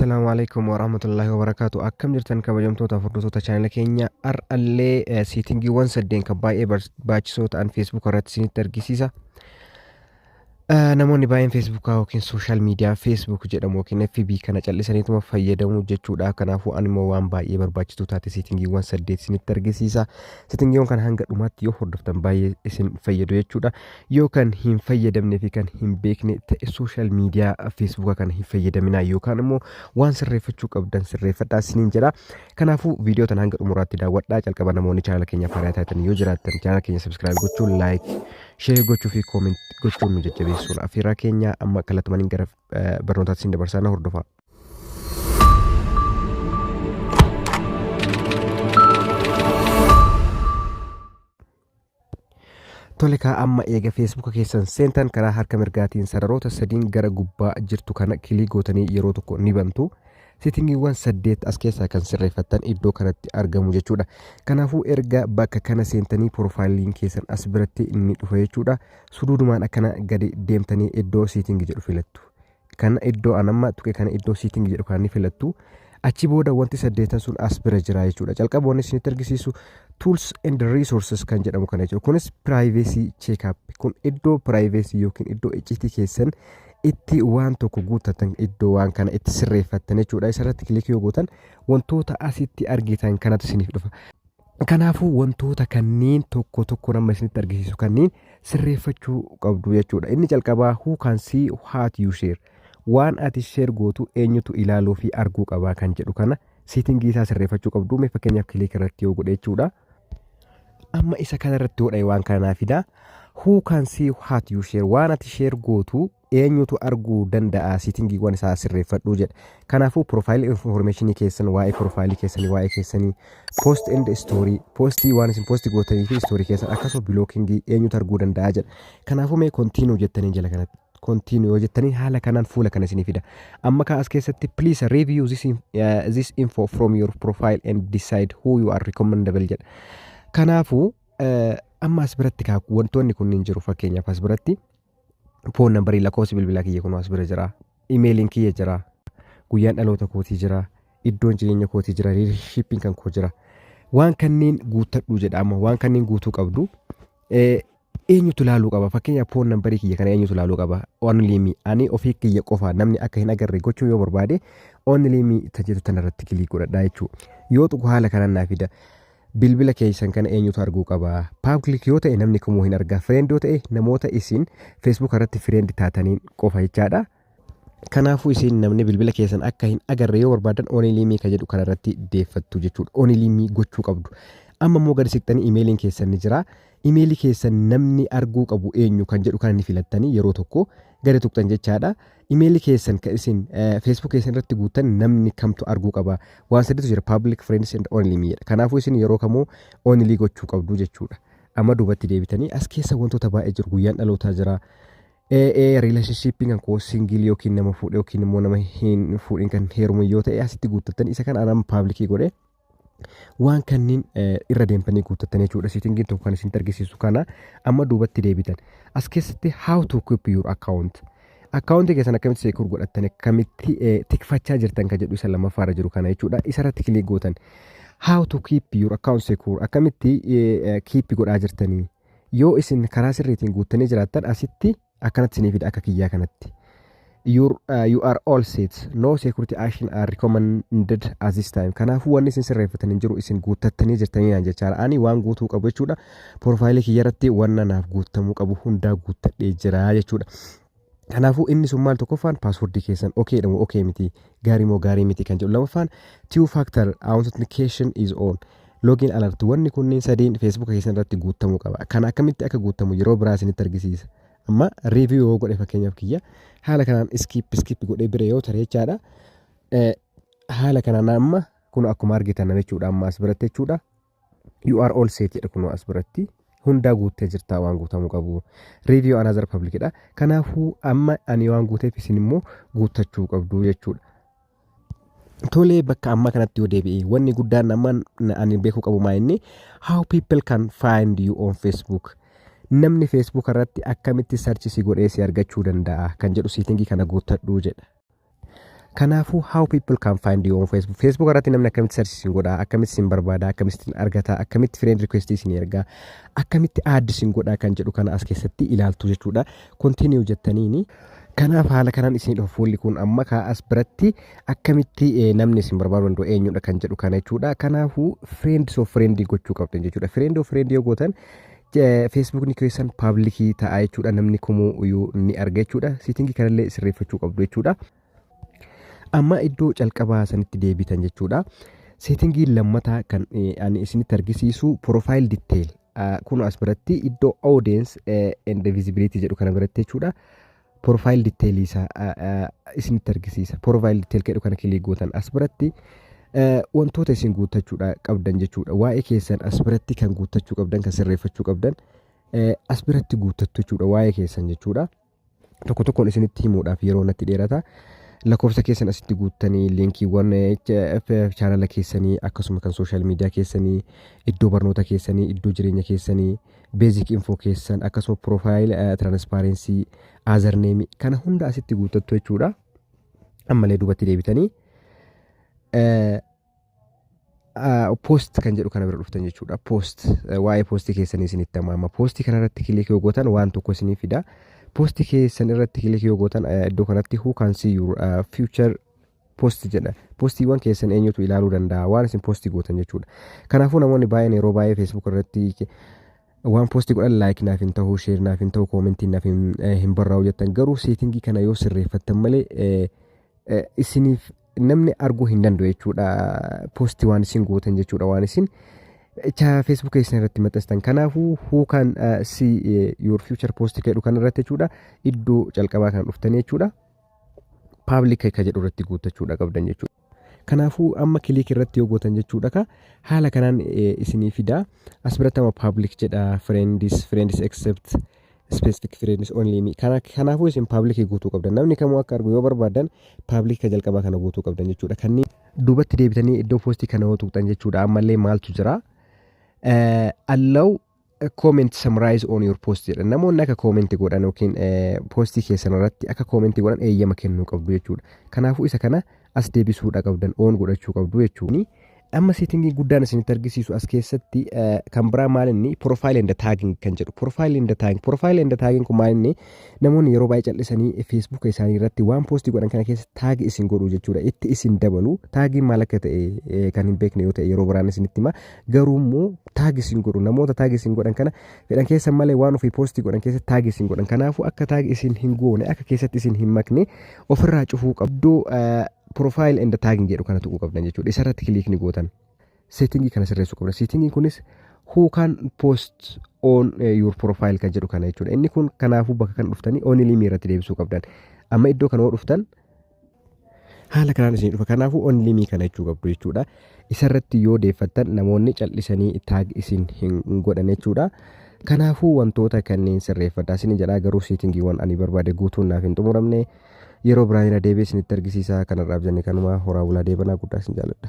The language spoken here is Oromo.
Assalamu alaikum warahmatullahi wabarakatuh. Akkam jirtan kabajamtoota hordoftoota chaanala keenya har'allee siitingiiwwan saddeen kan baay'ee barbaachisoo ta'an Facebook irratti isinitti argisiisa. Namoonni baay'een Facebook yookiin social media Facebook jedhamu yookiin FB kana callisaniituma fayyadamu jechuudha. Kanaafuu ani immoo waan baay'ee barbaachisoo taate siitingiiwwan saddeet isinitti argisiisa. Siitingiiwwan kana hanga dhumaatti yoo hordoftan baay'ee isin fayyadu jechuudha. Yoo kan hin fayyadamne fi kan hin beekne ta'e social media Facebook kana hin fayyadaminaa yookaan immoo waan sirreeffachuu qabdan sirreeffadhaa isiniin jedha. Kanaafuu viidiyoo tan hanga dhumuraatti daawwadhaa. Jalqaba namoonni chaanala keenya faayidaa taatan yoo jiraattan chaanala keenya subscribe gochuun like share gochuu fi comment gochuun nu jajjabeessuudha. Afeerraa keenya amma kallattumaniin gara barnootaatti isin dabarsaa na hordofaa. Tole amma eega Facebook keessan seentan karaa harka mirgaatiin sararoota sadiin gara gubbaa jirtu kana kilii gootanii yeroo tokko ni bantu. Siitingiiwwan saddeet as keessaa kan sirreeffattan iddoo kanatti argamu jechuudha. Kanaafuu erga bakka kana seentanii profaayiliin keessan as biratti inni dhufa jechuudha. Suduudumaan akkana gadi deemtanii iddoo siitingii jedhu filattu. Kana iddoo anamma tuqe kana iddoo siitingii jedhu kan ni filattu. Achi booda wanti saddeetan sun as bira jira jechuudha. Jalqaboonni isinitti argisiisu tools and resources kan jedhamu kana jechuudha. Kunis privacy checkup. Kun iddoo privacy yookiin iddoo icciitii keessan itti waan tokko guuttatan iddoo waan kana itti sirreeffattan jechuudha. Isarratti kilikii yoo gootan wantoota asitti argitan kanatu isiniif dhufa. Kanaafuu wantoota kanneen tokko tokko nama isinitti argisiisu kanneen sirreeffachuu qabdu jechuudha. Inni jalqabaa who can see what you share. Waan ati share gootu eenyutu ilaaluu fi arguu qabaa kan jedhu kana siitingii isaa sirreeffachuu qabdu. Mee fakkeenyaaf kilikii irratti yoo godhe jechuudha. Amma isa kanarratti godhe waan kanaa fida. Who can see what you share. Waan ati share gootu eenyutu arguu danda'a siitingiiwwan isaa sirreeffadhuu jedha. Kanaafuu profile information keessan waa'ee profile keessanii waa'ee keessanii post and story postii waan isin posti gootanii fi story keessan akkasuma blockingii eenyutu arguu danda'a jedha. Kanaafuu mee continue jettanii jala kanatti continue yoo jettanii haala kanaan fuula kana isinii fida. Amma as keessatti please review this info from your profile and decide who you are recommendable jedha. Kanaafuu amma as biratti wantoonni kunniin jiru fakkeenyaaf as biratti phone number lakkoofsi bilbilaa kiyya kun as bira jira, emailiin kiyya jira, guyyaan dhaloota kootii jira, iddoon jireenya kootii jira, shipping kan koo jira. Waan kanneen guuttadhu jedha. Amma waan kanneen guutuu qabdu eenyutu ilaaluu qaba. Fakkeenyaaf phone number kiyya kana eenyutu ilaaluu qaba. Only me ani ofii kiyya qofa namni akka hin agarre gochuu yoo barbaade only me tajaajila tanarratti kilik godhadhaa jechuudha. Yoo tuqu haala kanaan naa fida. Bilbila keessan kana eenyutu arguu qaba. Public yoo ta'e namni kamuu hin argaa. Friend yoo ta'e namoota isin Facebook irratti friend taataniin qofa jechaadha. Kanaafuu isin namni bilbila keessan akka hin agarre yoo barbaadan only me ka jedhu kanarratti deeffattu jechuudha. Only me gochuu qabdu. Amma immoo gadi siqtanii emailiin keessan ni jira. Emailii keessan namni arguu qabu eenyu kan jedhu kana ni filattanii yeroo tokko gadi tuqxan jechaadha. Emailii keessan kan isin Facebook keessan irratti guutan namni kamtu arguu qaba. Waan sadiitu jira public friends and only me. Kanaafuu isin yeroo kamuu only gochuu qabdu jechuudha. Amma duubatti deebitanii as keessa wantoota baay'ee jiru. Guyyaan dhalootaa jira. Relationship kan koo single yookiin nama fuudhe yookiin immoo nama hin fuudhin kan heerumu yoo ta'e asitti guuttatan isa kan anam public godhe waan kanneen irra deemtanii guuttatan jechuudha. Siitingiin tokko kan isin argisiisu kana amma duubatti deebitan. As keessatti how to keep your account. Akkaawuntii keessan akkamitti seekuur godhattan akkamitti tikfachaa jirtan kan jedhu isa lammaffaarra jiru kana jechuudha. Isarratti kilik gootan. How to keep your account secure. Akkamitti keep godhaa jirtanii. Yoo isin karaa sirriitiin guuttanii jiraattan asitti akkanatti isinii fida akka kiyyaa kanatti. You are all set. No security action are recommended at this time. Kanaafuu wanni isin sirreeffatanii jiru isin guuttattanii jirtanii naan jechaadha. Ani waan guutuu qabu jechuudha. Profaayilii kiyyarratti waan naaf guuttamuu qabu hundaa guuttadhee jira jechuudha. Kanaafuu inni sun maal tokkoffaan paaswordii keessan okay dhamoo okay miti gaarii moo gaarii miti kan jedhu. Lamaffaan two factor authentication is on. Login alert wanni kunniin sadiin Facebook keessan irratti guuttamuu qaba. Kana akkamitti akka guuttamu yeroo biraa isinitti argisiisa. Amma review yoo godhe fakkeenyaaf kiyya haala kanaan skip godhee bira yoo tare jechaadha. Haala kanaan amma kun akkuma argitan jechuudha. Amma as biratti jechuudha. You are all set jedha kun as biratti. Hundaa guuttee jirtaa waan guutamuu qabu. Review another public dha. Kanaafuu amma ani waan guuteef isin immoo guuttachuu qabdu jechuudha. Tolee bakka amma kanatti yoo deebi'e wanni guddaan amma ani beekuu qabu maa inni how people can find you on Facebook. Namni Facebook irratti akkamitti search si godhee si argachuu danda'a kan jedhu siitingii kana guuttadhu jedha. Kanaafuu how people can find you on Facebook. Facebook irratti namni akkamitti search isin godhaa, akkamitti isin barbaada, akkamitti isin argata, akkamitti friend request isin ergaa, akkamitti add isin godhaa kan jedhu kana as keessatti ilaaltu jechuudha. Continue jettaniini. Kanaaf haala kanaan isin dhufa fuulli kun amma as biratti akkamitti namni isin barbaadu danda'u eenyudha kan jedhu kana jechuudha. Kanaafuu friends of friend gochuu qabdan jechuudha. Friend of friend yoo gootan Facebook ni keessan public ta'a jechuudha. Namni kamuu iyyuu ni arga jechuudha. Setting kanallee sirreeffachuu qabdu jechuudha. Amma iddoo calqabaa sanitti deebitan jechuudha. Setting lammataa kan ani isinitti argisiisu profile detail. Kun as biratti iddoo audience and visibility jedhu kana biratti jechuudha. Profile detail isa isinitti argisiisa. Profile detail jedhu kana kilik gootan as biratti wantoota isin guuttachuudha qabdan jechuudha. Waa'ee keessan as biratti kan guuttachuu qabdan, kan sirreeffachuu qabdan as biratti guuttattu jechuudha. Waa'ee keessan jechuudha. Tokko tokkoon isinitti himuudhaaf yeroo natti dheerata. Lakkoofsa keessan asitti guuttanii linkiiwwan chaanala keessanii akkasuma kan social media keessanii, iddoo barnoota keessanii, iddoo jireenya keessanii, basic info keessan akkasuma profile transparency, other name kana hunda asitti guuttattu jechuudha. Ammalee duubatti deebitanii post kan jedhu kana bira dhuftan jechuudha. Post waa'ee postii keessanii isinitti himama. Postii kana irratti kilik yoo gootan waan tokko isinii fida. Postii keessan irratti kilik yoo gootan iddoo kanatti who can see your future post jedha. Postiiwwan keessan eenyutu ilaaluu danda'a waan isin postii gootan jechuudha. Kanaafuu namoonni baay'een yeroo baay'ee Facebook irratti waan postii godhan like naaf hin ta'u, share naaf hin ta'u, comment naaf hin barraa'u jettan garuu setting kana yoo sirreeffattan malee isiniif namni arguu hin danda'u jechuudha. Postii waan isin gootan jechuudha waan isin Facebook keessan irratti maxxanstan. Kanaafuu who can see your future post jedhu kan irratti jechuudha. Iddoo calqabaa kan dhuftan jechuudha. Public kan jedhu irratti guuttachuudha qabdan jechuudha. Kanaafuu amma kilik irratti yoo gootan jechuudha haala kanaan isinii fida. As biratti amma public jedha, friends except specific friends only. Kanaafuu isin public guutuu qabdan. Namni kamuu akka argu yoo barbaadan public kan jalqabaa kana guutuu qabdan jechuudha. Kanneen duubatti deebitanii iddoo postii kana yoo tuqxan jechuudha. Ammallee maaltu jira? Allow comment summarize on your post jedha. Namoonni akka comment godhan yookiin postii keessan irratti akka comment godhan eeyyama kennuu qabdu jechuudha. Kanaafuu isa kana as deebisuudha qabdan, on godhachuu qabdu jechuudha. Amma setting guddaan isinitti argisiisu as keessatti kan biraa maal inni profile and tagging kan jedhu. Profile and tagging kun maal inni namoonni yeroo baay'ee callisanii Facebook isaanii irratti waan postii godhan kana keessa tag isin godhu jechuudha. Itti isin dabalu. Tagin maal akka ta'e kan hin beekne yoo ta'e yeroo biraan isinitti hima. Garuu immoo tag isin godhu. Namoota tag isin godhan kana fedhan keessa malee waan ofii postii godhan keessa tag isin godhan. Kanaafuu akka tag isin hin goone, akka keessatti isin hin makne ofirraa cufuu qabdu. Profile and tagging jedhu kana tuquu qabdan jechuudha. Isa irratti kilik ni gootan. Setting kana sirreessuu qabdan. Setting kunis who can post on your profile kan jedhu kana jechuudha. Inni kun kanaafuu bakka kan dhuftanii only me irratti deebisuu qabdan. Amma iddoo kana yoo dhuftan haala kanaan isin dhufa. Kanaafuu only me kana jechuu qabdu jechuudha. Isa irratti yoo deeffattan namoonni callisanii tag isin hin godhan jechuudha. Kanaafuu wantoota kanneen sirreeffadhaa isin jedhaa garuu settingiiwwan ani barbaade guutuun naaf hin xumuramne. Yeroo biraan deebi'ee isinitti argisiisa. Kanarraaf jenne kanuma horaa bulaa deebanaa guddaa isin jaalladha.